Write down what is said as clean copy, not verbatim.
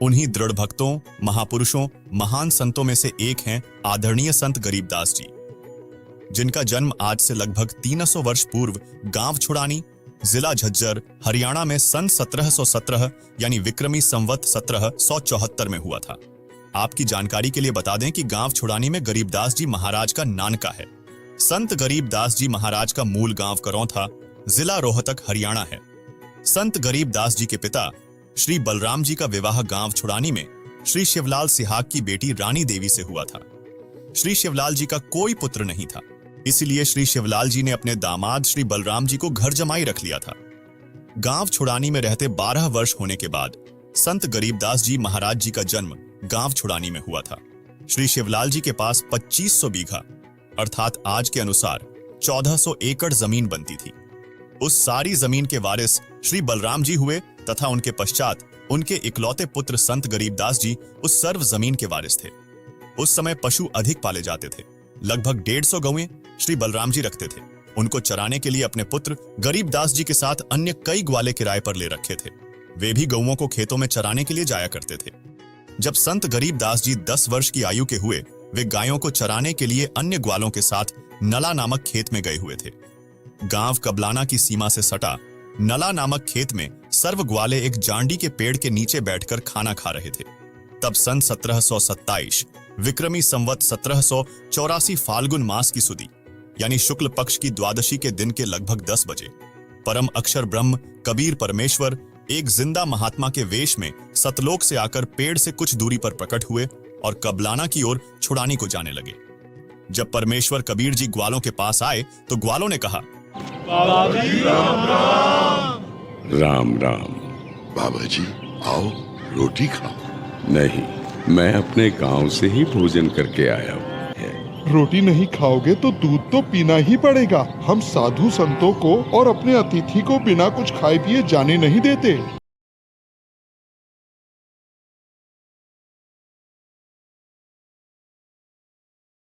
उन्हीं दृढ़ भक्तों, महापुरुषों, महान संतों में से एक हैं आदरणीय संत गरीबदास जी, जिनका जन्म आज से लगभग 300 वर्ष पूर्व गांव छुड़ानी, जिला झज्जर, हरियाणा में सन 1717 यानी विक्रमी संवत 1774 में हुआ था। आपकी जानकारी के लिए बता दें कि गांव छुड़ानी में गरीबदास जी महाराज का नानका है। संत गरीबदास जी महाराज का मूल गांव करौंथा, जिला रोहतक, हरियाणा है। संत गरीबदास जी के पिता श्री बलराम जी का विवाह गांव छुड़ानी में श्री शिवलाल सिहाग की बेटी रानी देवी से हुआ था। श्री शिवलाल जी का कोई पुत्र नहीं था, इसलिए श्री शिवलाल जी ने अपने दामाद श्री बलराम जी को घर जमाई रख लिया था। गांव छुड़ानी में रहते 12 वर्ष होने के बाद संत गरीबदास जी महाराज जी का जन्म गांव छुड़ानी में हुआ था। श्री शिवलाल जी के पास 2500 बीघा अर्थात आज के अनुसार 1400 एकड़ जमीन बनती थी। उस सारी जमीन के वारिस श्री बलराम जी हुए तथा उनके पश्चात उनके इकलौते पुत्र संत गरीबदास जी उस सर्व जमीन के वारिस थे। उस समय पशु अधिक पाले जाते थे। लगभग 150 गौएं श्री बलराम जी रखते थे। उनको चराने के लिए अपने पुत्र गरीबदास जी के साथ अन्य कई ग्वाले किराए पर ले रखे थे। वे भी गौओं को खेतों में चराने के लिए जाया करते थे। जब संत गरीबदास जी 10 वर्ष की आयु के हुए, वे गायों को चराने के लिए अन्य ग्वालों के साथ नला नामक खेत में गए हुए थे। गांव कबलाना की सीमा से सटा नला नामक खेत में सर्व ग्वाले एक जांडी के पेड़ के नीचे बैठकर खाना खा रहे थे। तब सन 1727 विक्रमी संवत 1784 फाल्गुन मास की सुदी यानी शुक्ल पक्ष की द्वादशी के दिन के लगभग 10 बजे परम अक्षर ब्रह्म कबीर परमेश्वर एक जिंदा महात्मा के वेश में सतलोक से आकर पेड़ से कुछ दूरी पर प्रकट हुए और कबलाना की ओर छुड़ानी को जाने लगे। जब परमेश्वर कबीर जी ग्वालों के पास आए तो ग्वालों ने कहा, बाबा जी राम राम। राम राम। बाबा जी आओ रोटी खाओ। नहीं, मैं अपने गांव से ही भोजन करके आया हूँ। रोटी नहीं खाओगे तो दूध तो पीना ही पड़ेगा। हम साधु संतों को और अपने अतिथि को बिना कुछ खाए पिए जाने नहीं देते।